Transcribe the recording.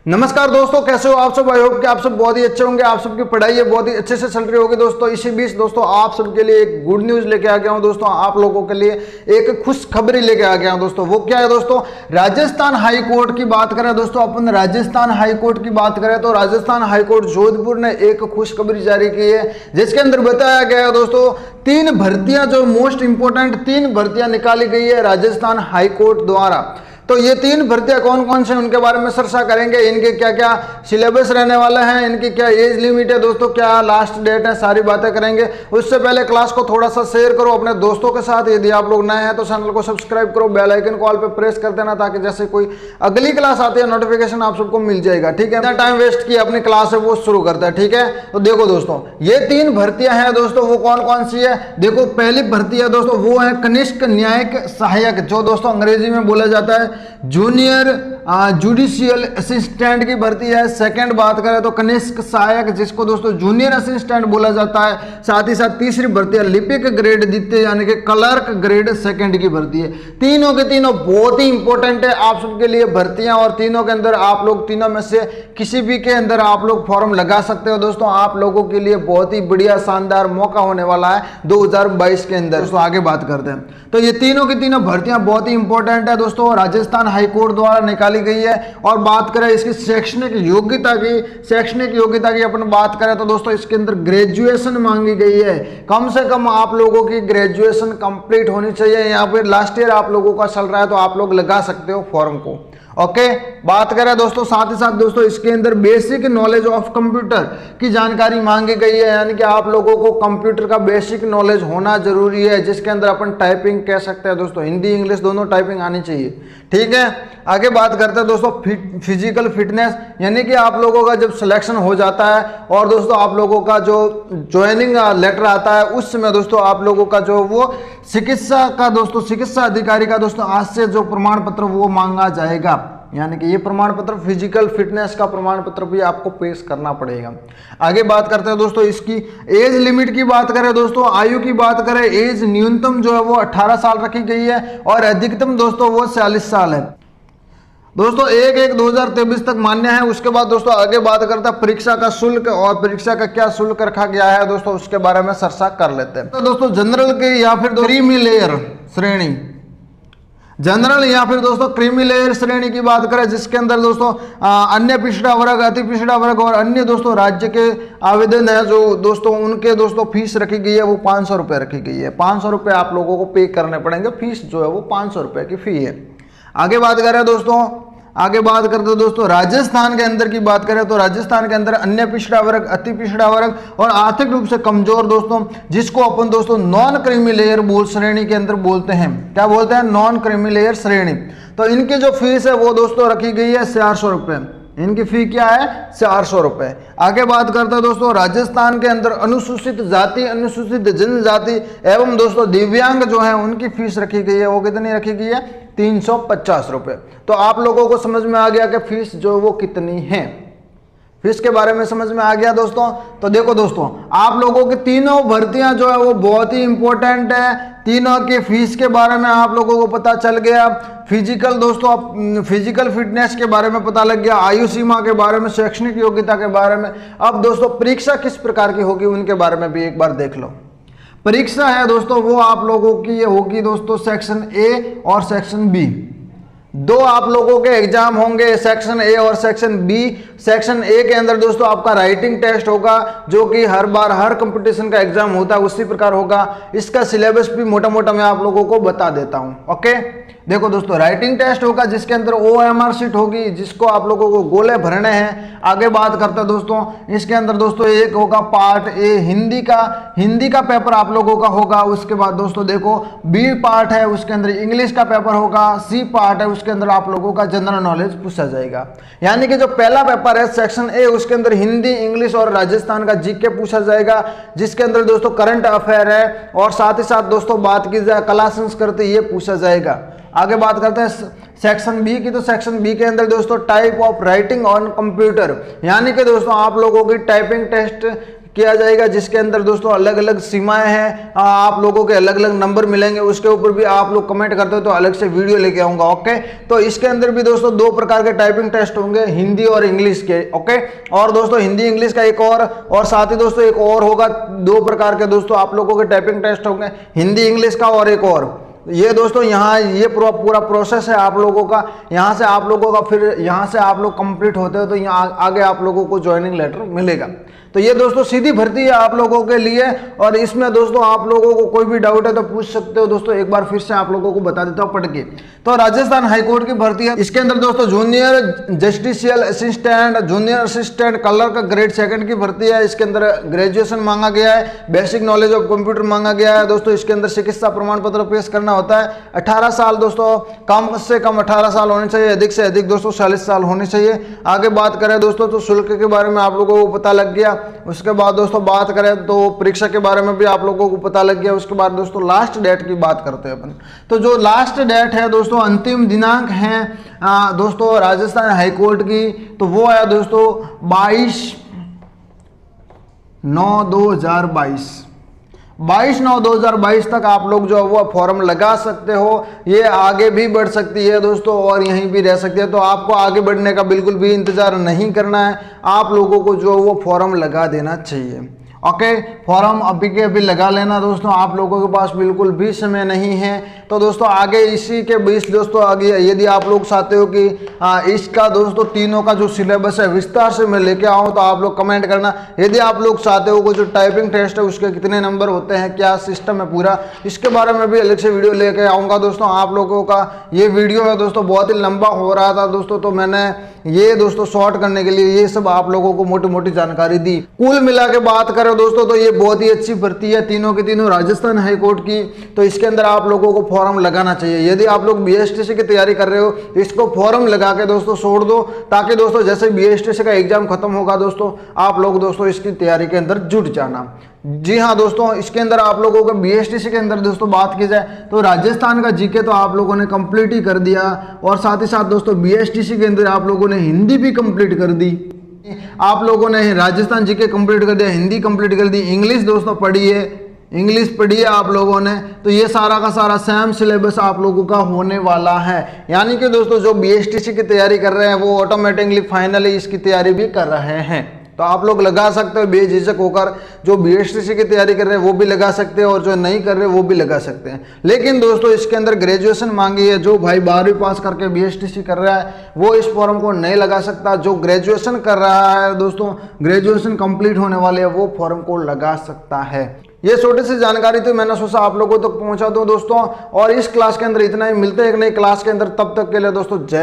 नमस्कार दोस्तों, कैसे हो आप सब। आई होप कि आप सब बहुत ही अच्छे होंगे। आप सबकी पढ़ाई है बहुत ही अच्छे से चल रही होगी दोस्तों। इसी बीच दोस्तों आप सबके लिए एक गुड न्यूज लेके आ गया हूं दोस्तों। आप लोगों के लिए एक खुशखबरी लेके आ गया हूं दोस्तों। वो क्या है दोस्तों, राजस्थान हाई कोर्ट की बात करें दोस्तों। अपन राजस्थान हाई कोर्ट की बात करें तो राजस्थान हाई कोर्ट जोधपुर ने एक खुशखबरी जारी की है, जिसके अंदर बताया गया है दोस्तों 3 भर्तियां, जो मोस्ट इंपोर्टेंट 3 भर्तियां निकाली गई है राजस्थान हाई कोर्ट द्वारा। तो ये 3 भर्तियां कौन कौन से, उनके बारे में चर्चा करेंगे। इनके क्या क्या सिलेबस रहने वाले हैं, इनकी क्या एज लिमिट है दोस्तों, क्या लास्ट डेट है, सारी बातें करेंगे। उससे पहले क्लास को थोड़ा सा शेयर करो अपने दोस्तों के साथ। यदि आप लोग नए हैं तो चैनल को सब्सक्राइब करो, बेल आइकन को ऑल पे प्रेस कर देना, ताकि जैसे कोई अगली क्लास आती है नोटिफिकेशन आप सबको मिल जाएगा। ठीक है, इतना टाइम वेस्ट किया, अपनी क्लास है वो शुरू करता है। ठीक है, तो देखो दोस्तों ये 3 भर्तियां हैं दोस्तों। वो कौन कौन सी है देखो। पहली भर्ती है दोस्तों, वो है कनिष्ठ न्यायिक सहायक, जो दोस्तों अंग्रेजी में बोला जाता है जूनियर जुडिशियल असिस्टेंट की भर्ती है। सेकंड बात करें तो कनिष्ठ सहायक, जिसको दोस्तों जूनियर असिस्टेंट बोला जाता है। साथ ही साथ तीसरी भर्ती है लिपिक ग्रेड द्वितीय, यानी कि क्लर्क ग्रेड सेकंड की भर्ती है। तीनों के तीनों बहुत ही इंपॉर्टेंट है आप सबके लिए भर्तियां, और तीनों के अंदर आप लोग तीनों में से किसी भी के अंदर आप लोग फॉर्म लगा सकते हो दोस्तों। आप लोगों के लिए बहुत ही बढ़िया शानदार मौका होने वाला है 2022 के अंदर। दोस्तों आगे बात करते हैं, तो ये तीनों की तीनों भर्तियां बहुत ही इंपॉर्टेंट है दोस्तों, राजस्थान हाई कोर्ट द्वारा निकाली गई है। और बात करें इसकी शैक्षणिक योग्यता की अपन बात करें तो दोस्तों इसके अंदर ग्रेजुएशन मांगी गई है। कम से कम आप लोगों की ग्रेजुएशन कंप्लीट होनी चाहिए। यहाँ पे लास्ट ईयर आप लोगों का चल रहा है तो आप लोग लगा सकते हो फॉर्म को। ओके, बात करें दोस्तों साथ ही साथ दोस्तों इसके अंदर बेसिक नॉलेज ऑफ कंप्यूटर की जानकारी मांगी गई है, यानी कि आप लोगों को कंप्यूटर का बेसिक नॉलेज होना जरूरी है, जिसके अंदर अपन टाइपिंग कह सकते हैं दोस्तों, हिंदी इंग्लिश दोनों टाइपिंग आनी चाहिए। ठीक है, आगे बात करते हैं दोस्तों फिजिकल फिटनेस, यानी कि आप लोगों का जब सिलेक्शन हो जाता है और दोस्तों आप लोगों का जो ज्वाइनिंग लेटर आता है, उस समय दोस्तों आप लोगों का जो वो चिकित्सा अधिकारी का दोस्तों आज से जो प्रमाण पत्र वो मांगा जाएगा, यानी कि ये प्रमाण पत्र फिजिकल फिटनेस का प्रमाण पत्र भी आपको पेश करना पड़ेगा। आगे बात करते हैं दोस्तों इसकी एज लिमिट की बात करें दोस्तों, आयु की बात करें, एज न्यूनतम जो है वो 18 साल रखी गई है और अधिकतम दोस्तों वो 40 साल है दोस्तों। 1/1/2023 तक मान्य है। उसके बाद दोस्तों आगे बात करते हैं परीक्षा का शुल्क, और परीक्षा का क्या शुल्क रखा गया है दोस्तों, उसके बारे में चर्चा कर लेते हैं। तो दोस्तों जनरल की या फिर क्रीमी लेयर श्रेणी, जनरल या फिर दोस्तों क्रीमी लेयर श्रेणी की बात करें, जिसके अंदर दोस्तों अन्य पिछड़ा वर्ग, अति पिछड़ा वर्ग और अन्य दोस्तों राज्य के आवेदन है जो दोस्तों उनके दोस्तों फीस रखी गई है वो 500 रुपये रखी गई है। 500 रुपये आप लोगों को पे करने पड़ेंगे। फीस जो है वो 500 रुपये की फी है। आगे बात करें दोस्तों, आगे बात करते दोस्तों राजस्थान के अंदर की बात करें तो राजस्थान के अंदर अन्य पिछड़ा वर्ग, अति पिछड़ा वर्ग और आर्थिक रूप से कमजोर दोस्तों, जिसको अपन दोस्तों नॉन क्रीमी लेयर श्रेणी के अंदर बोलते हैं। क्या बोलते हैं? नॉन क्रीमी लेयर श्रेणी। तो इनकी जो फीस है वो दोस्तों रखी गई है 400 रुपये। इनकी फी क्या है? 400 रुपये। आगे बात करते हैं दोस्तों राजस्थान के अंदर अनुसूचित जाति, अनुसूचित जनजाति एवं दोस्तों दिव्यांग जो है उनकी फीस रखी गई है, वो कितनी रखी गई है? 350 रुपये। तो आप लोगों को समझ में आ गया कि फीस जो वो कितनी है। फीस के बारे में समझ में आ गया दोस्तों। तो देखो दोस्तों आप लोगों की तीनों भर्तियां जो है वो बहुत ही इंपॉर्टेंट है। तीनों की फीस के बारे में आप लोगों को पता चल गया। फिजिकल दोस्तों फिजिकल फिटनेस के बारे में पता लग गया, आयु सीमा के बारे में, शैक्षणिक योग्यता के बारे में। अब दोस्तों परीक्षा किस प्रकार की होगी उनके बारे में भी एक बार देख लो। परीक्षा है दोस्तों वो आप लोगों की ये होगी दोस्तों सेक्शन ए और सेक्शन बी। 2 आप लोगों के एग्जाम होंगे, सेक्शन ए और सेक्शन बी। सेक्शन ए के अंदर दोस्तों आपका राइटिंग टेस्ट होगा, जो कि हर बार हर कंपटीशन का एग्जाम होता है उसी प्रकार होगा। इसका सिलेबस भी मोटा मोटा मैं आप लोगों को बता देता हूं। ओके, देखो दोस्तों राइटिंग टेस्ट होगा जिसके अंदर OMR शीट होगी, जिसको आप लोगों को गोले भरने हैं। आगे बात करते हैं दोस्तों इसके अंदर दोस्तों एक होगा पार्ट ए हिंदी का पेपर आप लोगों का होगा। उसके बाद दोस्तों देखो बी पार्ट है, उसके अंदर इंग्लिश का पेपर होगा। सी पार्ट है, उसके अंदर आप लोगों का जनरल नॉलेज पूछा जाएगा। यानी कि जो पहला पेपर है सेक्शन ए, उसके अंदर हिंदी, इंग्लिश और राजस्थान का जीके पूछा जाएगा, जिसके अंदर दोस्तों करंट अफेयर है और साथ ही साथ दोस्तों बात की जाए कला संस्कृति, ये पूछा जाएगा। आगे बात करते हैं सेक्शन बी की। तो सेक्शन बी के अंदर दोस्तों type of writing on computer, यानी कि दोस्तों आप लोगों की टाइपिंग टेस्ट किया जाएगा, जिसके अंदर दोस्तों अलग अलग सीमाएं हैं, आप लोगों के अलग अलग नंबर मिलेंगे, उसके ऊपर भी आप लोग कमेंट करते हो तो अलग से वीडियो लेके आऊंगा। ओके, तो इसके अंदर भी दोस्तों 2 प्रकार के टाइपिंग टेस्ट होंगे, हिंदी और इंग्लिश के। ओके, और दोस्तों हिंदी इंग्लिश का एक और साथ ही दोस्तों एक और होगा, 2 प्रकार के दोस्तों आप लोगों के टाइपिंग टेस्ट होंगे, हिंदी इंग्लिश का और एक और। ये दोस्तों यहाँ ये पूरा प्रोसेस है आप लोगों का, यहाँ से आप लोगों का फिर यहाँ से आप लोग कंप्लीट होते हो तो यहाँ आगे आप लोगों को ज्वाइनिंग लेटर मिलेगा। तो ये दोस्तों सीधी भर्ती है आप लोगों के लिए, और इसमें दोस्तों आप लोगों को कोई भी डाउट है तो पूछ सकते हो दोस्तों। एक बार फिर से आप लोगों को बता देता हूँ पढ़ के। तो राजस्थान हाईकोर्ट की भर्ती है, इसके अंदर दोस्तों junior judicial assistant, junior assistant clerk grade 2 की भर्ती है। इसके अंदर ग्रेजुएशन मांगा गया है, बेसिक नॉलेज ऑफ कंप्यूटर मांगा गया है दोस्तों। इसके अंदर चिकित्सा प्रमाण पत्र पेश करना होता है। 18 साल दोस्तों, कम से कम 18 साल होने चाहिए, अधिक से अधिक दोस्तों 40 साल होने चाहिए। आगे बात करें दोस्तों तो शुल्क के बारे में आप लोगों को पता लग गया। उसके बाद दोस्तों बात करें तो परीक्षा के बारे में भी आप लोगों को पता लग गया। उसके बाद दोस्तों लास्ट डेट की बात करते हैं अपन। तो जो लास्ट डेट है दोस्तों, अंतिम दिनांक है दोस्तों राजस्थान हाईकोर्ट की, तो वो है दोस्तों 22/9/2022 तक आप लोग जो है वो फॉर्म लगा सकते हो। ये आगे भी बढ़ सकती है दोस्तों और यहीं भी रह सकती है, तो आपको आगे बढ़ने का बिल्कुल भी इंतजार नहीं करना है, आप लोगों को जो वो फॉर्म लगा देना चाहिए। ओके, फॉर्म अभी के अभी लगा लेना दोस्तों, आप लोगों के पास बिल्कुल भी समय नहीं है। तो दोस्तों आगे इसी के बीच दोस्तों आगे यदि आप लोग चाहते हो कि इसका दोस्तों तीनों का जो सिलेबस है विस्तार से मैं लेके आऊँ तो आप लोग कमेंट करना। यदि आप लोग चाहते हो कि जो टाइपिंग टेस्ट है उसके कितने नंबर होते हैं, क्या सिस्टम है पूरा, इसके बारे में भी अलग से वीडियो लेके आऊँगा दोस्तों। आप लोगों का ये वीडियो है दोस्तों बहुत ही लंबा हो रहा था दोस्तों, तो मैंने ये दोस्तों शॉर्ट करने के लिए ये सब आप लोगों को मोटी मोटी जानकारी दी। कुल मिला के बात करें दोस्तों तो ये बहुत ही अच्छी भर्ती है, तीनों की तीनों राजस्थान हाईकोर्ट की। तो इसके अंदर आप लोगों को फॉर्म लगाना चाहिए। यदि आप लोग बीएसटीसी की तैयारी कर रहे हो इसको फॉर्म लगा के दोस्तों छोड़ दो, ताकि दोस्तों जैसे बीएसटीसी का एग्जाम खत्म होगा दोस्तों आप लोग दोस्तों इसकी तैयारी के अंदर जुट जाना। जी हाँ दोस्तों, इसके अंदर आप लोगों को बीएसटीसी के अंदर दोस्तों बात की जाए तो राजस्थान का जीके तो आप लोगों ने कंप्लीट ही कर दिया, और साथ ही साथ दोस्तों बीएसटीसी के अंदर आप लोगों ने हिंदी भी कंप्लीट कर दी, आप लोगों ने राजस्थान जीके कंप्लीट कर दिया, हिंदी कंप्लीट कर दी, इंग्लिश दोस्तों पढ़ी है, इंग्लिश पढ़ी है आप लोगों ने। तो ये सारा का सारा सेम सिलेबस आप लोगों का होने वाला है, यानी कि दोस्तों जो बीएसटीसी की तैयारी कर रहे हैं वो ऑटोमेटिकली फाइनली इसकी तैयारी भी कर रहे हैं। तो आप लोग लगा सकते हो बेझिझक होकर, जो बीएसटीसी की तैयारी कर रहे हैं वो भी लगा सकते हैं और जो नहीं कर रहे वो भी लगा सकते हैं। लेकिन दोस्तों इसके अंदर ग्रेजुएशन मांगी है, जो भाई 12वीं पास करके बीएसटीसी कर रहा है वो इस फॉर्म को नहीं लगा सकता। जो ग्रेजुएशन कर रहा है दोस्तों, ग्रेजुएशन कंप्लीट होने वाले है, वो फॉर्म को लगा सकता है। ये छोटी सी जानकारी थी, मैंने सोचा आप लोगों तक पहुंचा दूं दोस्तों। और इस क्लास के अंदर इतना ही, मिलते हैं एक नई क्लास के अंदर, तब तक के लिए दोस्तों जय